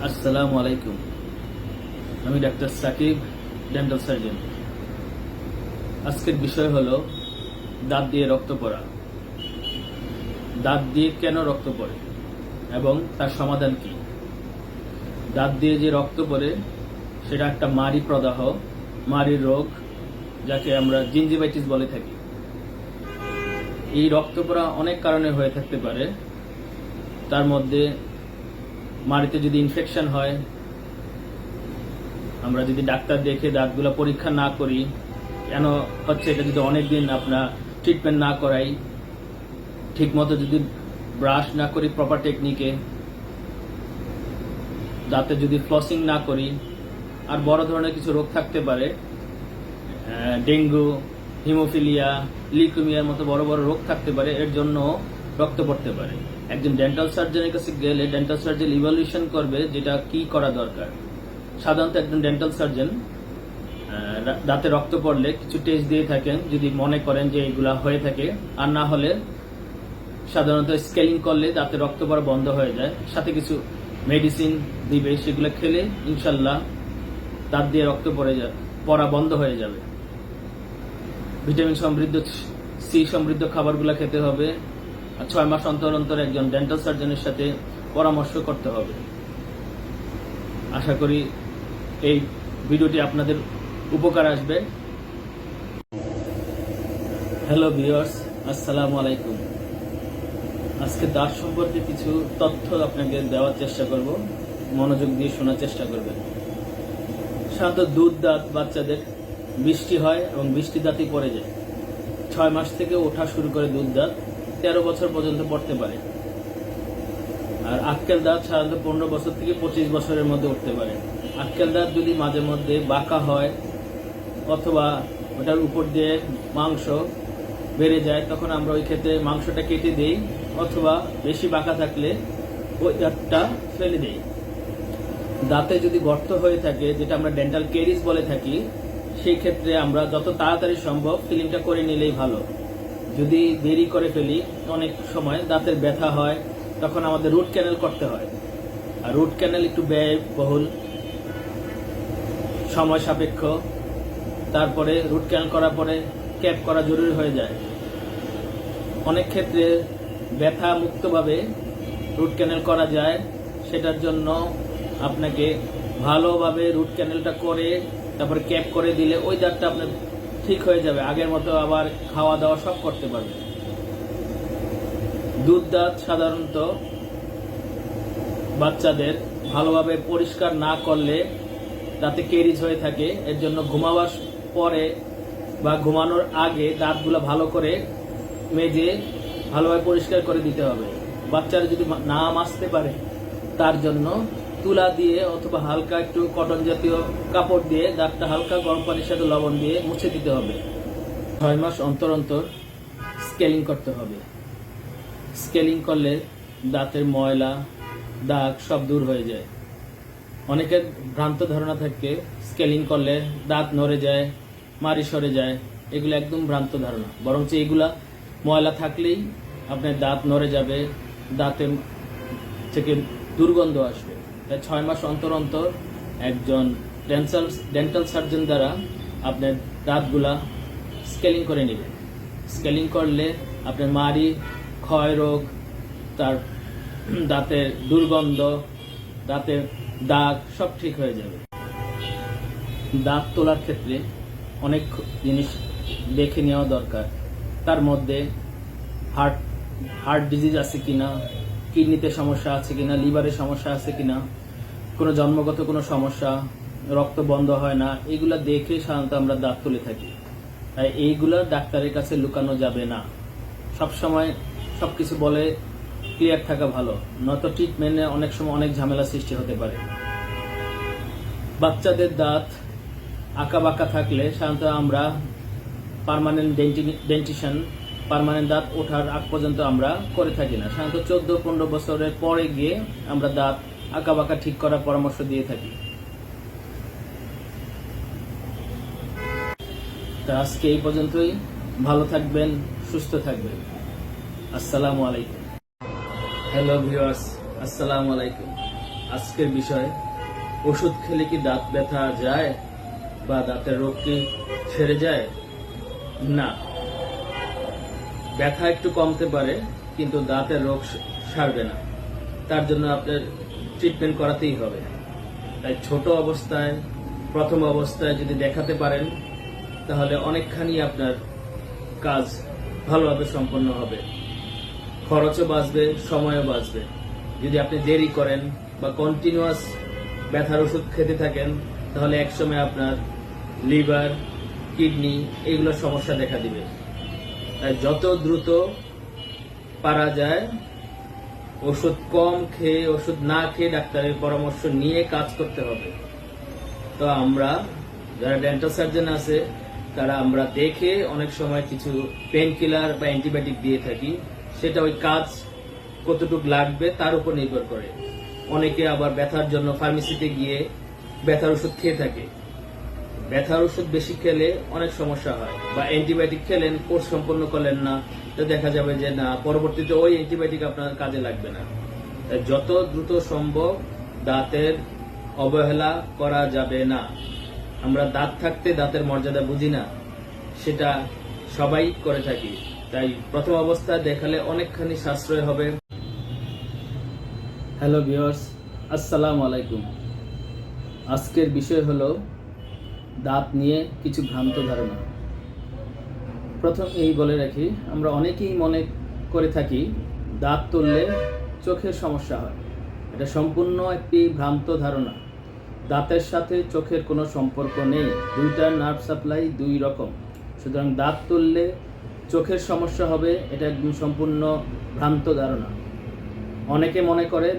আসসালামু আলাইকুম। আমি ডাক্তার সাকিব, ডেন্টাল সার্জন। আজকের বিষয় হলো দাঁত দিয়ে রক্ত পড়া। দাঁত দিয়ে কেন রক্ত পড়ে এবং তার সমাধান কি? দাঁত দিয়ে যে রক্ত পড়ে সেটা একটা মাড়ি প্রদাহ, মাড়ির রোগ, যাকে আমরা জিঞ্জিভাইটিস বলে থাকি। এই রক্ত পড়া অনেক কারণে হয়ে থাকতে পারে। তার মধ্যে মাড়িতে যদি ইনফেকশন হয়, আমরা যদি ডাক্তার দেখে দাঁতগুলো পরীক্ষা না করি, কেন হচ্ছে এটা যদি অনেকদিন আপনার ট্রিটমেন্ট না করাই, ঠিক মতো যদি ব্রাশ না করি প্রপার টেকনিকে, দাঁতে যদি ফ্লসিং না করি, আর বড় ধরনের কিছু রোগ থাকতে পারে, ডেঙ্গু, হিমোফিলিয়া, লিউকেমিয়ার মতো বড় বড় রোগ থাকতে পারে। এর জন্য রক্ত পড়তে পারে। একজন ডেন্টাল সার্জনের কাছে গেলে ডেন্টাল সার্জন ইভালুয়েশন করবে যেটা কি করা দরকার। সাধারণত একজন ডেন্টাল সার্জন দাঁতে রক্ত পড়লে কিছু টেস্ট দিয়ে থাকেন, যদি মনে করেন যে এগুলা হয়ে থাকে। আর না হলে সাধারণত স্কেলিং করলে দাঁতে রক্ত পড়া বন্ধ হয়ে যায়, সাথে কিছু মেডিসিন দিবে, সেগুলো খেলে ইনশাল্লাহ দাঁত দিয়ে রক্ত পড়া বন্ধ হয়ে যাবে। ভিটামিন সমৃদ্ধ, সি সমৃদ্ধ খাবারগুলো খেতে হবে। আর 6 মাস অন্তর অন্তর একজন ডেন্টাল সার্জনের সাথে পরামর্শ করতে হবে। আশা করি এই ভিডিওটি আপনাদের উপকার আসবে। হ্যালো ভিউয়ার্স, আসসালামু আলাইকুম। আজকে দাঁত সম্পর্কে কিছু তথ্য আপনাকে দেওয়ার চেষ্টা করব, মনোযোগ দিয়ে শোনার চেষ্টা করবেন। সাধারণত দুধ দাঁত বাচ্চাদের বৃষ্টি হয় এবং বৃষ্টি দাঁতই পড়ে যায়। 6 মাস থেকে ওঠা শুরু করে দুধ দাঁত, 13 বছর পর্যন্ত পড়তে পারে। আর আক্কেল দাঁত সাধারণত 15 বছর থেকে 25 বছরের মধ্যে উঠতে পারে। আক্কেল দাঁত যদি মাঝে মধ্যে বাঁকা হয় অথবা ওটার উপর দিয়ে মাংস বেড়ে যায়, তখন আমরা ওই ক্ষেত্রে মাংসটা কেটে দেই, অথবা বেশি বাঁকা থাকলে ওই দাঁতটা ফেলে দেই। দাঁতে যদি গর্ত হয়ে থাকে, যেটা আমরা ডেন্টাল ক্যারিজ বলে থাকি, সেই ক্ষেত্রে আমরা যত তাড়াতাড়ি সম্ভব ফিলিংটা করে নিলেই ভালো। যদি দেরি করে ফেলি, অনেক সময় দাঁতের ব্যথা হয়, তখন আমাদের রুট ক্যানেল করতে হয়। আর রুট ক্যানেল একটু ব্যয়বহুল, সময় সাপেক্ষ। তারপরে রুট ক্যানেল করার পরে ক্যাপ করা জরুরি হয়ে যায়। অনেক ক্ষেত্রে ব্যথা মুক্তভাবে রুট ক্যানেল করা যায়। সেটার জন্য আপনাকে ভালোভাবে রুট ক্যানেলটা করে তারপরে ক্যাপ করে দিলে ওই দাঁতটা আপনার ঠিক হয়ে যাবে। আগের মতো আবার খাওয়া দাওয়া সব করতে পারবে। দুধ দাঁত সাধারণত বাচ্চাদের ভালোভাবে পরিষ্কার না করলে দাঁতে ক্যারিজ হয়ে থাকে। এর জন্য ঘুমাবার পরে বা ঘুমানোর আগে দাঁতগুলো ভালো করে মেজে ভালোভাবে পরিষ্কার করে দিতে হবে। বাচ্চারা যদি না মাজতে পারে, তার জন্য তুলা দিয়ে অথবা হালকা একটু কটন জাতীয় কাপড় দিয়ে দাঁতটা হালকা গরম পানির সাথে লবণ দিয়ে মুছে দিতে হবে। 6 মাস অন্তর অন্তর স্কেলিং করতে হবে। স্কেলিং করলে দাঁতের ময়লা, দাগ সব দূর হয়ে যায়। অনেকের ভ্রান্ত ধারণা থাকে স্কেলিং করলে দাঁত নড়ে যায়, মাড়ি সরে যায়। এগুলো একদম ভ্রান্ত ধারণা। বরঞ্চ এগুলা ময়লা থাকলেই আপনার দাঁত নড়ে যাবে, দাঁতে থেকে দুর্গন্ধ আসবে। তাই 6 মাস অন্তর অন্তর একজন ডেন্টাল সার্জন দ্বারা আপনার দাঁতগুলা স্কেলিং করে নেবেন। স্কেলিং করলে আপনার মাড়ি, ক্ষয় রোগ, তার দাঁতের দুর্গন্ধ, দাঁতের দাগ সব ঠিক হয়ে যাবে। দাঁত তোলার ক্ষেত্রে অনেক জিনিস দেখে নেওয়া দরকার। তার মধ্যে হার্ট ডিজিজ আছে কিনা, কিডনিতে সমস্যা আছে কিনা, লিভারের সমস্যা আছে কিনা, কোনো জন্মগত কোনো সমস্যা, রক্ত বন্ধ হয় না, এগুলা দেখে সাধারণত আমরা দাঁত তুলে থাকি। তাই এইগুলা ডাক্তারের কাছে লুকানো যাবে না। সবসময় সবকিছু বলে ক্লিয়ার থাকা ভালো, নয়তো ট্রিটমেন্টে অনেক সময় অনেক ঝামেলা সৃষ্টি হতে পারে। বাচ্চাদের দাঁত আঁকা বাঁকা থাকলে সাধারণত আমরা পার্মানেন্ট ডেন্টিশন, পার্মানেন্ট দাঁত ওঠার আগ পর্যন্ত আমরা করে থাকি না। সাধারণত 14-15 বছরের পরে গিয়ে আমরা দাঁত আঁকা বাঁকা ঠিক করার পরামর্শ দিয়ে থাকি। তা আজকে এই পর্যন্তই। ভালো থাকবেন, সুস্থ থাকবেন। আসসালামু আলাইকুম। হ্যালো ভিউয়ার্স, আসসালামু আলাইকুম। আজকের বিষয়, ওষুধ খেলে কি দাঁত ব্যথা যায় বা দাঁতের রোগ কি সেরে যায়? না, ব্যথা একটু কমতে পারে কিন্তু দাঁতের রোগ সারবে না। তার জন্য আপনার ট্রিটমেন্ট করাতেই হবে। তাই ছোট অবস্থায়, প্রথম অবস্থায় যদি দেখাতে পারেন তাহলে অনেকখানি আপনার কাজ ভালোভাবে সম্পন্ন হবে, খরচও বাঁচবে, সময়ও বাঁচবে। যদি আপনি দেরি করেন বা কন্টিনিউয়াস ব্যথার ওষুধ খেতে থাকেন তাহলে একসময় আপনার লিভার, কিডনি এগুলোর সমস্যা দেখা দিবে। তাই যত দ্রুত পারা যায় ওষুধ কম খেয়ে, ওষুধ না খেয়ে ডাক্তারের পরামর্শ নিয়ে কাজ করতে হবে। তো আমরা যারা ডেন্টাল সার্জন আছে তারা আমরা দেখে অনেক সময় কিছু পেন কিলার বা অ্যান্টিবায়োটিক দিয়ে থাকি। সেটা ওই কাজ কতটুকু লাগবে তার উপর নির্ভর করে। অনেকে আবার ব্যথার জন্য ফার্মেসিতে গিয়ে ব্যথার ওষুধ খেয়ে থাকে। ব্যথার ওষুধ বেশি খেলে অনেক সমস্যা হয়, বা অ্যান্টিবায়োটিক খেলেন, কোর্স সম্পন্ন করলেন না, তো দেখা যাবে যে না, পরবর্তীতে ওই অ্যান্টিবায়োটিক আপনার কাজে লাগবে না। তাই যত দ্রুত সম্ভব দাঁতের অবহেলা করা যাবে না। আমরা দাঁত থাকতে দাঁতের মর্যাদা বুঝি না, সেটা সবাই করে থাকি। তাই প্রথম অবস্থায় দেখালে অনেকখানি সাশ্রয় হবে। হ্যালো ভিউয়ার্স, আসসালামু আলাইকুম। আজকের বিষয় হলো দাঁত নিয়ে কিছু ভ্রান্ত ধারণা। প্রথম এই বলে রাখি, আমরা অনেকেই মনে করে থাকি দাঁত তুললে চোখের সমস্যা হয়। এটা সম্পূর্ণ একটি ভ্রান্ত ধারণা। দাঁতের সাথে চোখের কোনো সম্পর্ক নেই। দুইটা নার্ভ সাপ্লাই দুই রকম। সুতরাং দাঁত তুললে চোখের সমস্যা হবে, এটা একদম সম্পূর্ণ ভ্রান্ত ধারণা। অনেকে মনে করে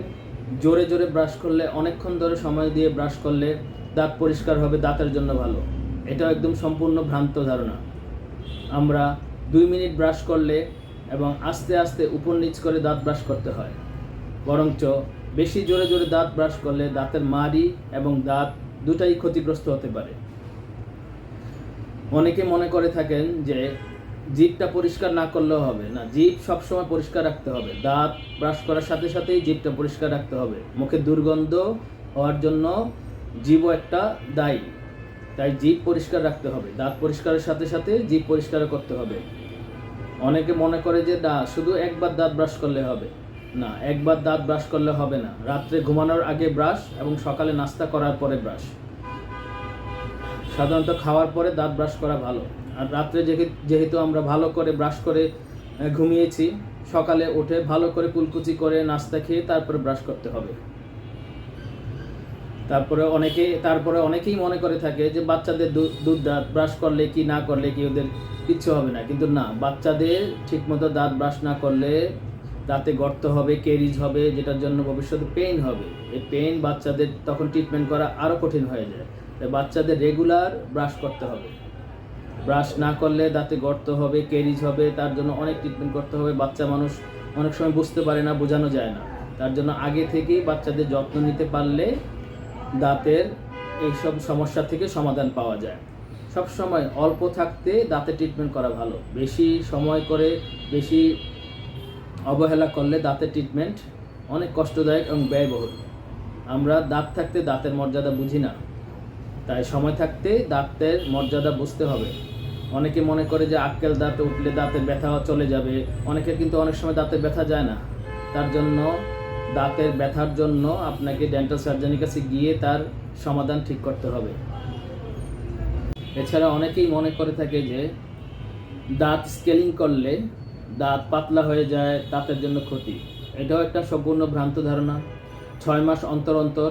জোরে জোরে ব্রাশ করলে, অনেকক্ষণ ধরে সময় দিয়ে ব্রাশ করলে দাঁত পরিষ্কার হবে, দাঁতের জন্য ভালো। এটাও একদম সম্পূর্ণ ভ্রান্ত ধারণা। আমরা 2 মিনিট ব্রাশ করলে এবং আস্তে আস্তে উপর নিচ করে দাঁত ব্রাশ করতে হয়। বরঞ্চ বেশি জোরে জোরে দাঁত ব্রাশ করলে দাঁতের মাড়ি এবং দাঁত দুটাই ক্ষতিগ্রস্ত হতে পারে। অনেকে মনে করে থাকেন যে জিভটা পরিষ্কার না করলেও হবে। না, জিভ সবসময় পরিষ্কার রাখতে হবে। দাঁত ব্রাশ করার সাথে সাথেই জিভটা পরিষ্কার রাখতে হবে। মুখে দুর্গন্ধ হওয়ার জন্য জিভও একটা দায়ী। তাই জিভ পরিষ্কার রাখতে হবে। দাঁত পরিষ্কারের সাথে সাথে জিভ পরিষ্কার করতে হবে। অনেকে মনে করে যে শুধু একবার দাঁত ব্রাশ করলে হবে। না, একবার দাঁত ব্রাশ করলে হবে না। রাত্রে ঘুমানোর আগে ব্রাশ এবং সকালে নাস্তা করার পরে ব্রাশ। সাধারণত খাওয়ার পরে দাঁত ব্রাশ করা ভালো। আর রাত্রে যেহেতু আমরা ভালো করে ব্রাশ করে ঘুমিয়েছি, সকালে উঠে ভালো করে কুলকুচি করে নাস্তা খেয়ে তারপরে ব্রাশ করতে হবে। তারপরে অনেকেই মনে করে থাকে যে বাচ্চাদের দুধ দাঁত ব্রাশ করলে কি না করলে কি ওদের কিচ্ছু হবে না। কিন্তু না, বাচ্চাদের ঠিকমতো দাঁত ব্রাশ না করলে দাঁতে গর্ত হবে, কেরিজ হবে, যেটার জন্য ভবিষ্যতে পেইন হবে। এই পেইন বাচ্চাদের তখন ট্রিটমেন্ট করা আরও কঠিন হয়ে যায়। তাই বাচ্চাদের রেগুলার ব্রাশ করতে হবে। ব্রাশ না করলে দাঁতে গর্ত হবে, কেরিজ হবে, তার জন্য অনেক ট্রিটমেন্ট করতে হবে। বাচ্চা মানুষ অনেক সময় বুঝতে পারে না, বোঝানো যায় না। তার জন্য আগে থেকেই বাচ্চাদের যত্ন নিতে পারলে দাঁতের এইসব সমস্যা থেকে সমাধান পাওয়া যায়। সব সময় অল্প থাকতে দাঁতে ট্রিটমেন্ট করা ভালো। বেশি সময় করে, বেশি অবহেলা করলে দাঁতের ট্রিটমেন্ট অনেক কষ্টদায়ক এবং ব্যয়বহুল। আমরা দাঁত থাকতে দাঁতের মর্যাদা বুঝি না। তাই সময় থাকতে দাঁতের মর্যাদা বুঝতে হবে। অনেকে মনে করে যে আক্কেল দাঁত উঠলে দাঁতের ব্যথা চলে যাবে। অনেকের কিন্তু অনেক সময় দাঁতের ব্যথা যায় না। তার জন্য দাঁতের ব্যথার জন্য আপনাকে ডেন্টাল সার্জনের কাছে গিয়ে তার সমাধান ঠিক করতে হবে। এছাড়া অনেকেই মনে করে থাকে যে দাঁত স্কেলিং করলে দাঁত পাতলা হয়ে যায়, দাঁতের জন্য ক্ষতি। এটাও একটা সম্পূর্ণ ভ্রান্ত ধারণা। 6 মাস অন্তর অন্তর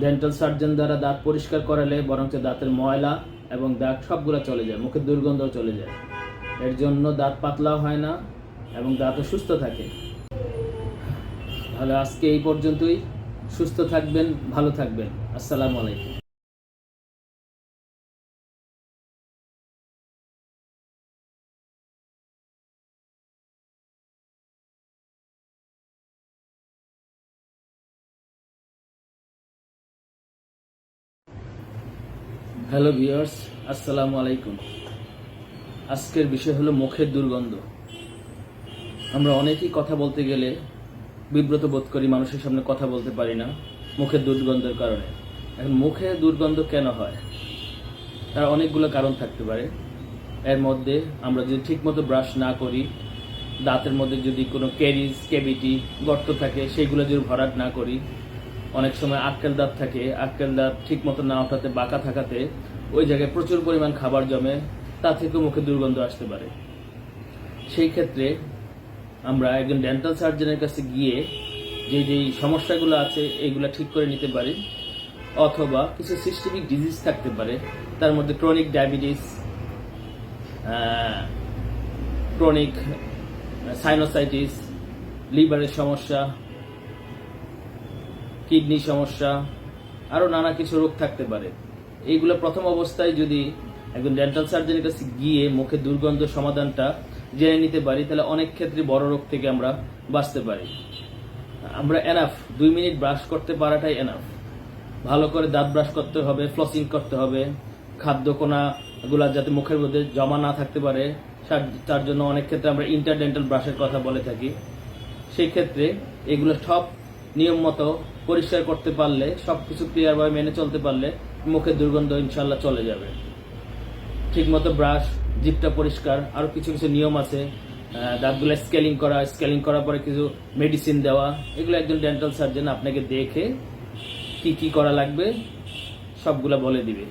ডেন্টাল সার্জন দ্বারা দাঁত পরিষ্কার করালে বরঞ্চ দাঁতের ময়লা এবং দাগ সবগুলো চলে যায়, মুখের দুর্গন্ধও চলে যায়। এর জন্য দাঁত পাতলাও হয় না এবং দাঁতও সুস্থ থাকে। তাহলে আজকে এই পর্যন্তই। সুস্থ থাকবেন, ভালো থাকবেন। আসসালামু আলাইকুম। হ্যালো ভিউয়ার্স, আসসালামু আলাইকুম। আজকের বিষয় হলো মুখের দুর্গন্ধ। আমরা অনেকেই কথা বলতে গেলে বিব্রত বোধ করি, মানুষের সামনে কথা বলতে পারি না মুখের দুর্গন্ধের কারণে। এখন মুখে দুর্গন্ধ কেন হয়? তার অনেকগুলো কারণ থাকতে পারে। এর মধ্যে আমরা যদি ঠিকমতো ব্রাশ না করি, দাঁতের মধ্যে যদি কোনো ক্যারিজ, ক্যাভিটি, গর্ত থাকে, সেইগুলো যদি ভরাট না করি, অনেক সময় আক্কেল দাঁত থাকে, আক্কেল দাঁত ঠিকমতো না ওঠাতে, বাঁকা থাকাতে ওই জায়গায় প্রচুর পরিমাণ খাবার জমে, তা থেকেও মুখে দুর্গন্ধ আসতে পারে। সেই ক্ষেত্রে আমরা একজন ডেন্টাল সার্জনের কাছে গিয়ে যেই সমস্যাগুলো আছে এইগুলো ঠিক করে নিতে পারি। অথবা কিছু সিস্টেমিক ডিজিজ থাকতে পারে, তার মধ্যে ক্রনিক ডায়াবেটিস, ক্রনিক সাইনোসাইটিস, লিভারের সমস্যা, কিডনি সমস্যা, আরও নানা কিছু রোগ থাকতে পারে। এইগুলো প্রথম অবস্থায় যদি একজন ডেন্টাল সার্জনের কাছে গিয়ে মুখে দুর্গন্ধ সমাধানটা জেনে নিতে পারি, তাহলে অনেক ক্ষেত্রে বড় রোগ থেকে আমরা বাঁচতে পারি। আমরা এনাফ 2 মিনিট ব্রাশ করতে পারাটাই এনাফ। ভালো করে দাঁত ব্রাশ করতে হবে, ফ্লসিং করতে হবে, খাদ্যকণাগুলা যাতে মুখের মধ্যে জমা না থাকতে পারে, তার জন্য অনেক ক্ষেত্রে আমরা ইন্টারডেন্টাল ব্রাশের কথা বলে থাকি। সেই ক্ষেত্রে এগুলো সব নিয়ম মতো পরিষ্কার করতে পারলে, সবকিছু ক্লিয়ারভাবে মেনে চলতে পারলে মুখের দুর্গন্ধ ইনশাল্লাহ চলে যাবে। ঠিকমতো ব্রাশ, জিভটা পরিষ্কার, আরো কিছু কিছু নিয়ম আছে, দাঁতগুলো স্কেলিং করার পরে কিছু মেডিসিন দেওয়া, এগুলো একজন ডেন্টাল সার্জন আপনাকে দেখে কি কি করা লাগবে সবগুলা বলে দিবে।